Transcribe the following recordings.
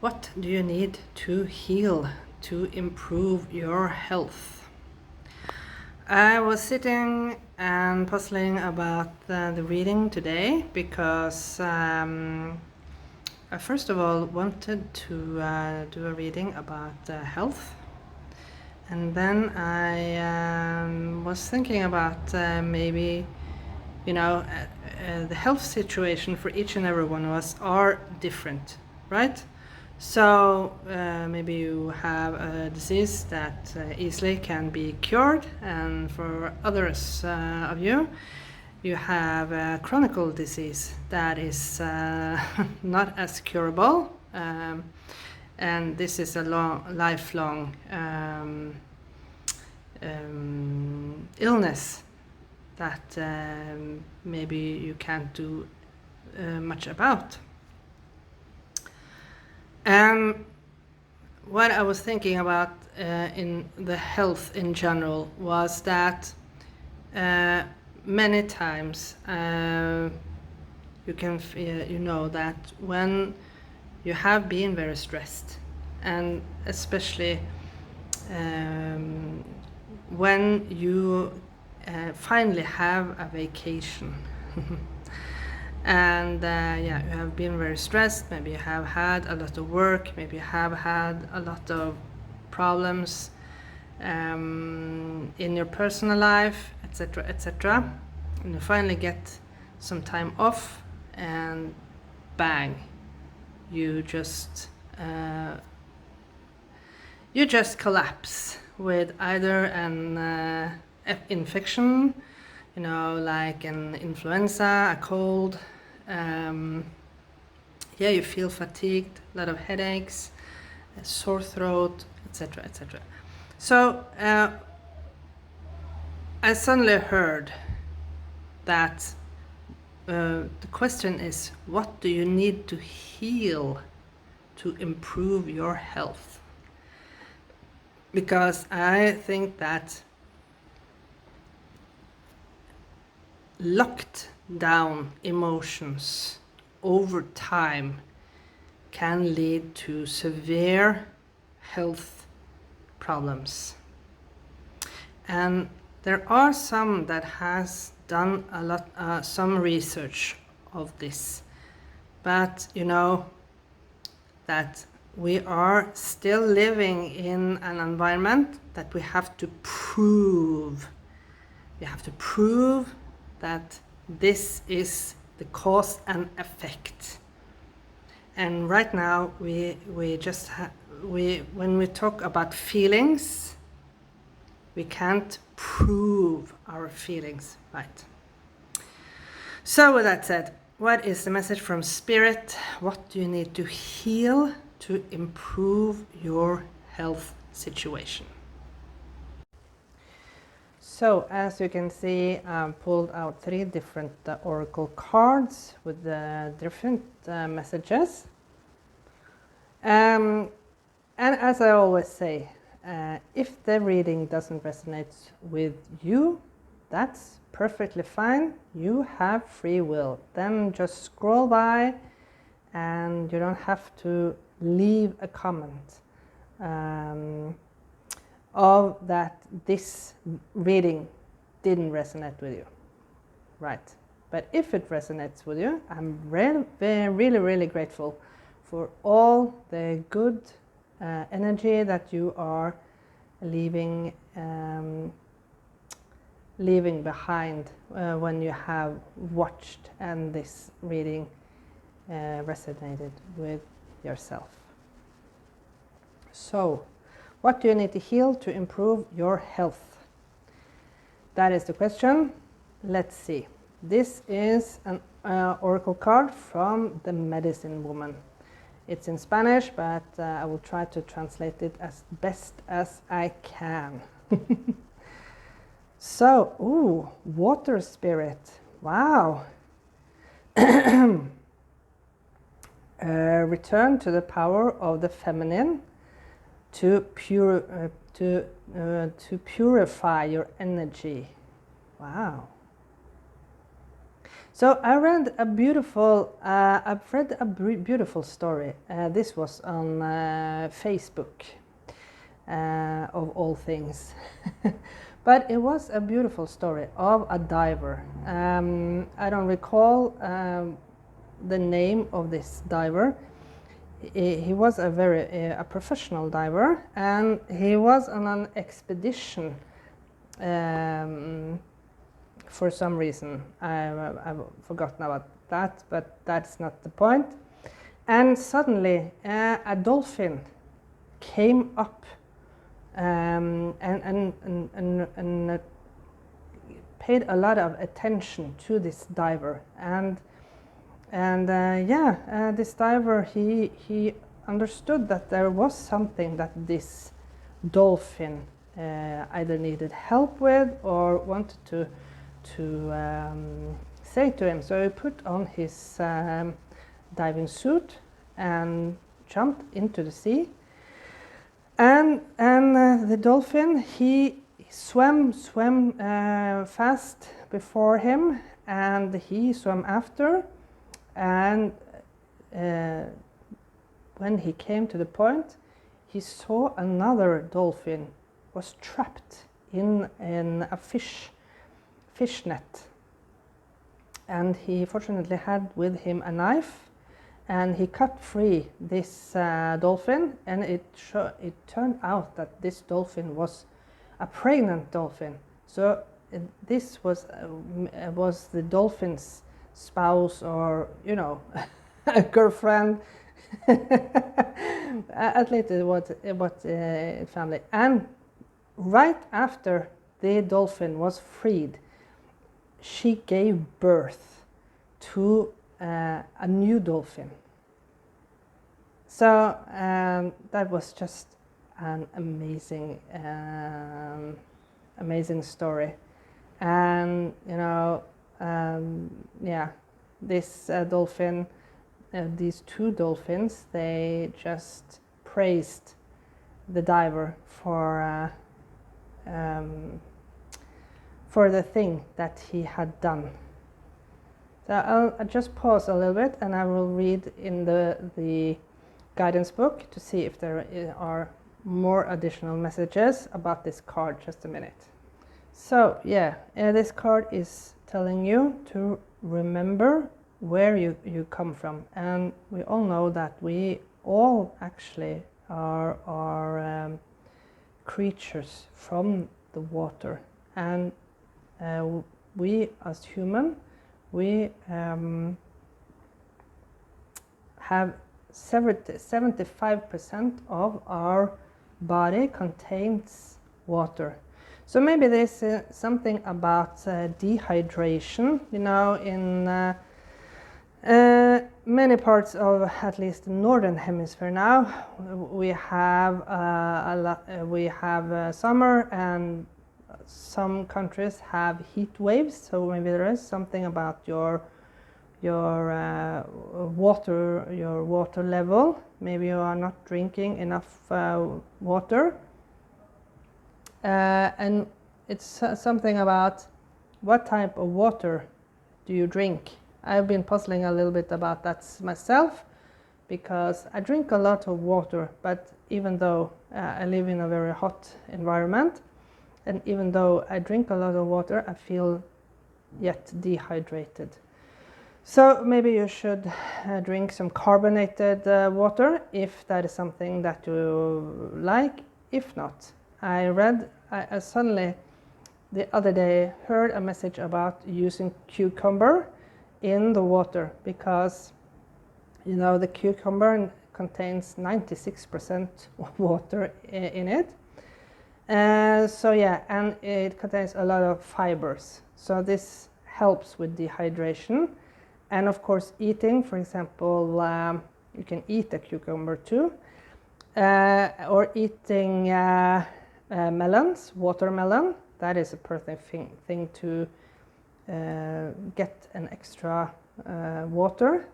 What do you need to heal to improve your health? I was sitting and puzzling about the reading today because I first of all wanted to do a reading about health, and then I was thinking about maybe the health situation for each and every one of us are different, right? So maybe you have a disease that easily can be cured, and for others of you, you have a chronical disease that is not as curable, and this is a lifelong illness that maybe you can't do much about. And what I was thinking about in the health in general was that many times you know that when you have been very stressed, and especially when you finally have a vacation and you have been very stressed, maybe you have had a lot of work, maybe you have had a lot of problems in your personal life, etc., etc., and you finally get some time off, and bang, you just collapse with either an infection, like an influenza, a cold. You feel fatigued, a lot of headaches, a sore throat, etc., etc. So I suddenly heard that the question is, what do you need to heal to improve your health? Because I think that locked down emotions over time can lead to severe health problems. And there are some that has done some research of this, but that we are still living in an environment that we have to prove. We have to prove that this is the cause and effect. And right now when we talk about feelings, we can't prove our feelings, right? So with that said, what is the message from Spirit? What do you need to heal to improve your health situation? So as you can see, I pulled out 3 different oracle cards with different messages. And as I always say, if the reading doesn't resonate with you, that's perfectly fine. You have free will. Then just scroll by, and you don't have to leave a comment of that this reading didn't resonate with you, right? But if it resonates with you, I'm really grateful for all the good energy that you are leaving behind when you have watched and this reading resonated with yourself. So, what do you need to heal to improve your health? That is the question. Let's see. This is an oracle card from the Medicine Woman. It's in Spanish, but I will try to translate it as best as I can. So, water spirit. Wow. Return to the power of the feminine to purify your energy. Wow. So I read a beautiful, beautiful story. This was on Facebook, of all things. But it was a beautiful story of a diver. I don't recall the name of this diver. He was a professional diver, and he was on an expedition. For some reason, I've forgotten about that, but that's not the point. And suddenly, a dolphin came up and paid a lot of attention to this diver. This diver, he understood that there was something that this dolphin either needed help with or wanted to say to him. So he put on his diving suit and jumped into the sea. And the dolphin, he swam fast before him, and he swam after. And when he came to the point, he saw another dolphin was trapped in a fish net, and he fortunately had with him a knife, and he cut free this dolphin, and it turned out that this dolphin was a pregnant dolphin. So this was the dolphin's spouse, or a girlfriend. At least it was family. And right after the dolphin was freed, she gave birth to a new dolphin. So that was just an amazing story. And this dolphin, these two dolphins, they just praised the diver for the thing that he had done. So I'll just pause a little bit, and I will read in the guidance book to see if there are more additional messages about this card. Just a minute. So this card is telling you to remember where you come from, and we all know that we all actually are creatures from the water, and we as human, we have 75% of our body contains water. So maybe there's something about dehydration, in many parts of at least the northern hemisphere now. We have summer, and some countries have heat waves. So maybe there is something about your water level. Maybe you are not drinking enough water, and it's something about what type of water do you drink. I've been puzzling a little bit about that myself, because I drink a lot of water, but even though I live in a very hot environment, and even though I drink a lot of water, I feel yet dehydrated. So maybe you should drink some carbonated water if that is something that you like. If not, I suddenly the other day heard a message about using cucumber in the water, because the cucumber contains 96% water in it. And it contains a lot of fibers. So this helps with dehydration. And of course, eating, for example, you can eat a cucumber too, or eating melons, watermelon. That is a perfect thing to get an extra water.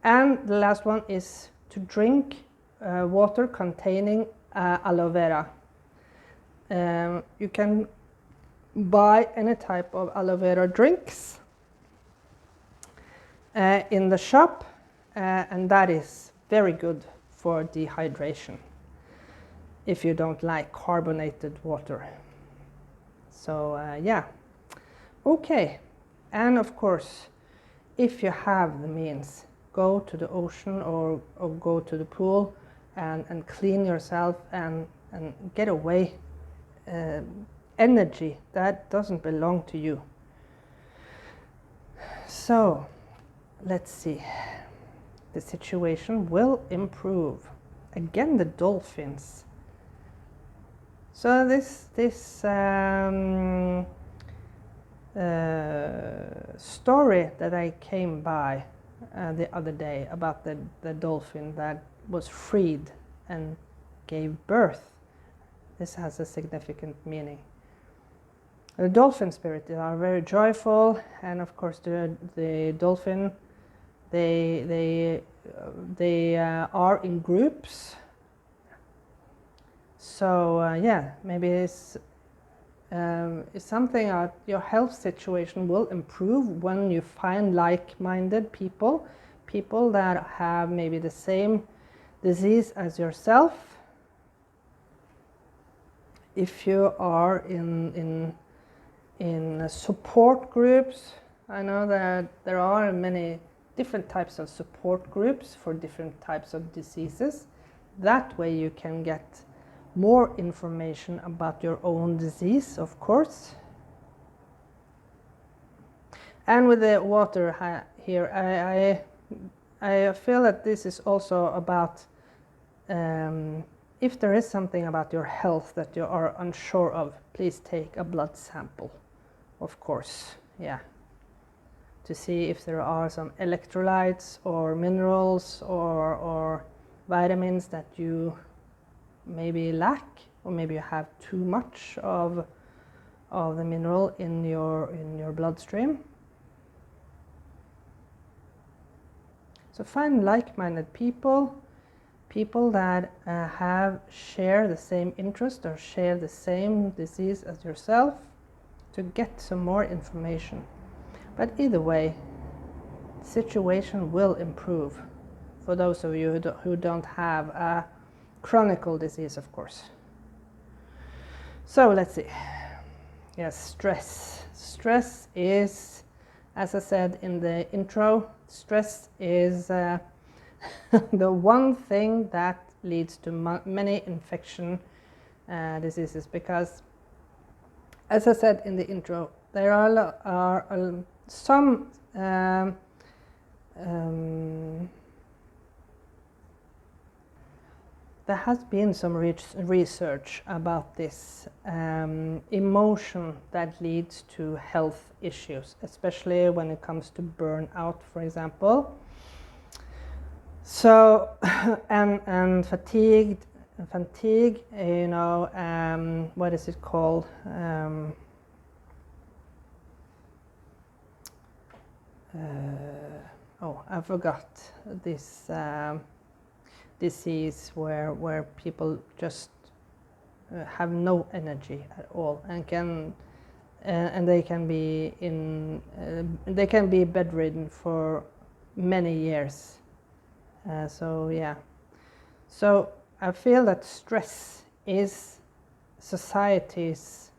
And the last one is to drink water containing aloe vera. You can buy any type of aloe vera drinks, in the shop, and that is very good for dehydration if you don't like carbonated water. So yeah, okay. And of course, if you have the means, go to the ocean or go to the pool and clean yourself and get away energy that doesn't belong to you. So let's see. The situation will improve. Again, the dolphins. So this story that I came by the other day about the dolphin that was freed and gave birth. This has a significant meaning. The dolphin spirits are very joyful, and of course the dolphin, they are in groups. So yeah, maybe it's something that your health situation will improve when you find like-minded people that have maybe the same disease as yourself. If you are in support groups, I know that there are many different types of support groups for different types of diseases. That way you can get more information about your own disease, of course. And with the water here, I feel that this is also about if there is something about your health that you are unsure of, please take a blood sample, of course, yeah, to see if there are some electrolytes or minerals or vitamins that you maybe lack, or maybe you have too much of the mineral in your bloodstream. So find like-minded people that share the same interest or share the same disease as yourself, to get some more information. But either way, the situation will improve for those of you who don't have a cronical disease, of course. So let's see. Yes, stress. Stress is, as I said in the intro, stress is the one thing that leads to many infection diseases, because, as I said in the intro, there are some there has been some research about this emotion that leads to health issues, especially when it comes to burnout, for example. So, and fatigue, you know, what is it called? Oh, I forgot this disease where people just have no energy at all and they can be bedridden for many years. So yeah, so I feel that stress is society's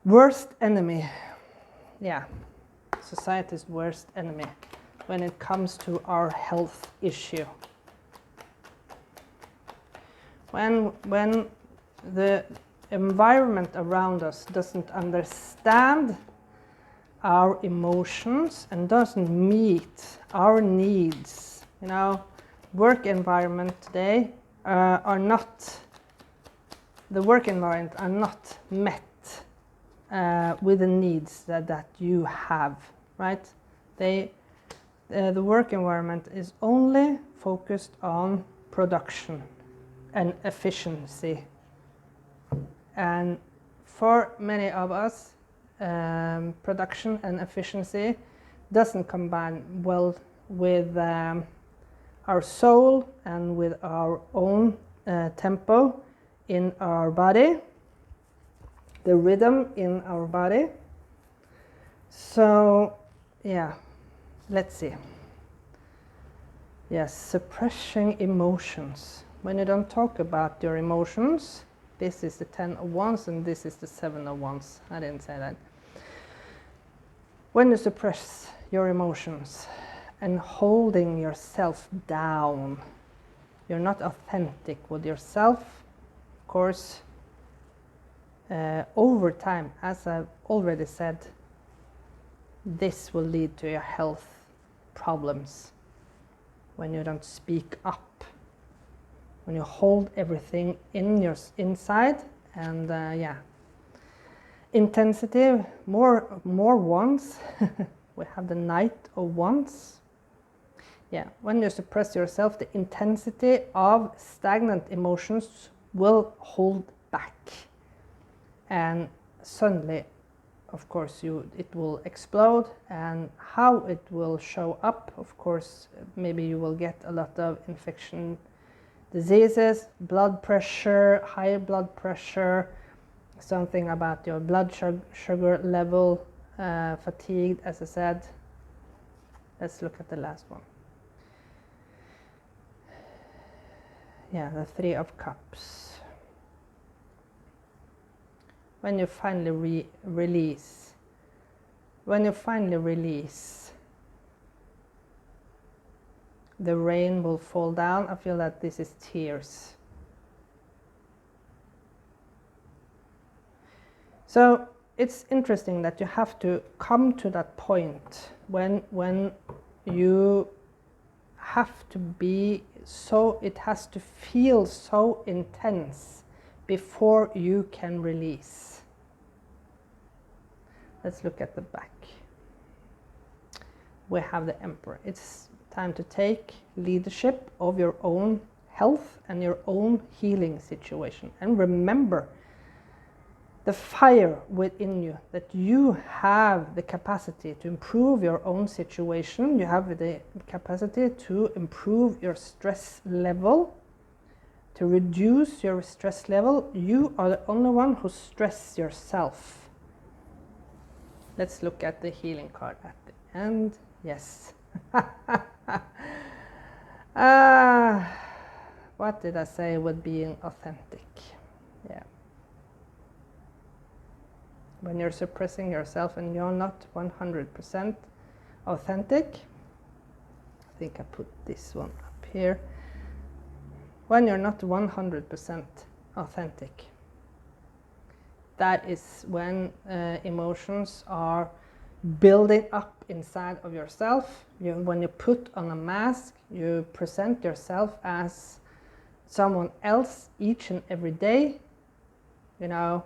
worst enemy. Yeah, society's worst enemy when it comes to our health issue. When the environment around us doesn't understand our emotions and doesn't meet our needs, you know, work environment today are not met with the needs that you have, right? The work environment is only focused on production and efficiency, and for many of us, production and efficiency doesn't combine well with our soul and with our own tempo in our body, the rhythm in our body. So yeah, let's see. Yes, suppressing emotions. When you don't talk about your emotions, this is the 10 of Wands and this is the 7 of Wands. I didn't say that. When you suppress your emotions and holding yourself down, you're not authentic with yourself. Of course, over time, as I've already said, this will lead to your health problems. When you don't speak up, when you hold everything in your inside, and yeah, intensity, more Wands. We have the Knight of Wands. Yeah, when you suppress yourself, the intensity of stagnant emotions will hold back, and suddenly, of course, it will explode. And how it will show up, of course, maybe you will get a lot of infection, diseases, blood pressure, high blood pressure, something about your blood sugar level, fatigued, as I said. Let's look at the last one. Yeah, the 3 of Cups. When you finally release, the rain will fall down. I feel that this is tears. So it's interesting that you have to come to that point when you have to be so, it has to feel so intense before you can release. Let's look at the back. We have the Emperor. It's time to take leadership of your own health and your own healing situation. And remember the fire within you, that you have the capacity to improve your own situation. You have the capacity to improve your stress level, to reduce your stress level. You are the only one who stresses yourself. Let's look at the healing card at the end. Yes. What did I say with being authentic? Yeah. When you're suppressing yourself and you're not 100% authentic, I think I put this one up here. When you're not 100% authentic, that is when emotions are building up inside of yourself. When you put on a mask, you present yourself as someone else each and every day. You know,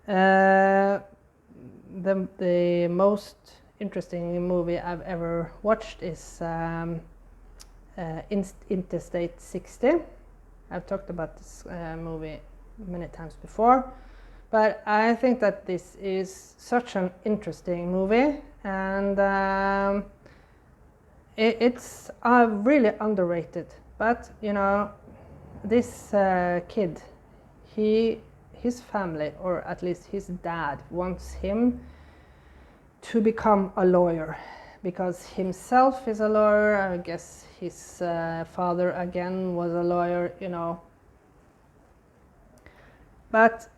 the most interesting movie I've ever watched is Interstate 60. I've talked about this movie many times before, but I think that this is such an interesting movie, and it's really underrated. But you know, this kid, his family, or at least his dad, wants him to become a lawyer because himself is a lawyer. I guess his father again was a lawyer, you know. But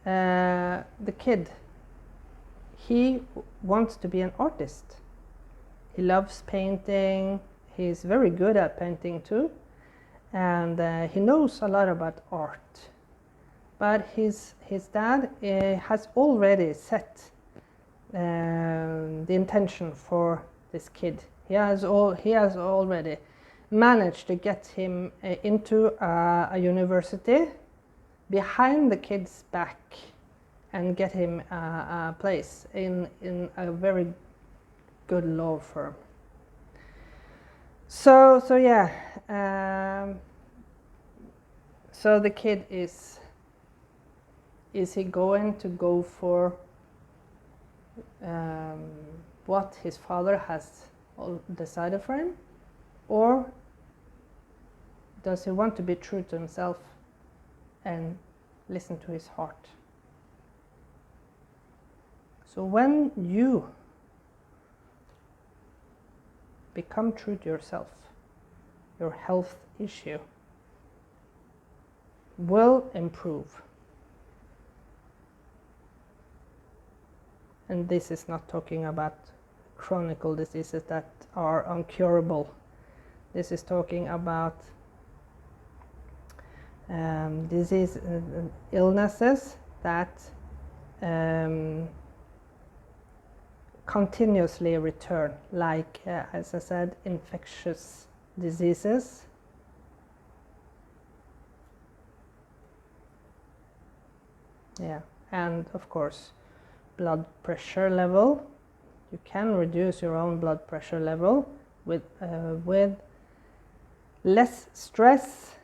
the kid, he wants to be an artist. He loves painting. He's very good at painting too, and he knows a lot about art. But his dad has already set the intention for this kid. He has already managed to get him into a university behind the kid's back and get him a place in a very good law firm. So yeah. So the kid is he going to go for what his father has decided for him, or does he want to be true to himself and listen to his heart? So when you Become true to yourself. Your health issue will improve. And this is not talking about chronical diseases that are uncurable. This is talking about illnesses that continuously return, like, as I said, infectious diseases, and of course blood pressure level. You can reduce your own blood pressure level with less stress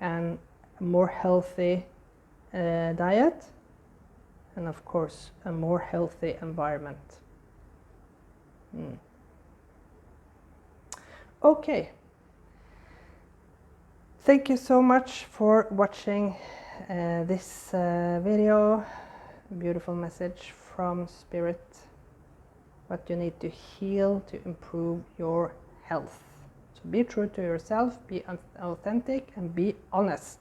and a more healthy diet, and of course a more healthy environment. Okay, thank you so much for watching this video. Beautiful message from Spirit. What you need to heal to improve your health. So be true to yourself, be authentic, and be honest.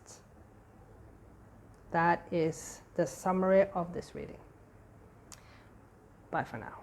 That is the summary of this reading. Bye for now.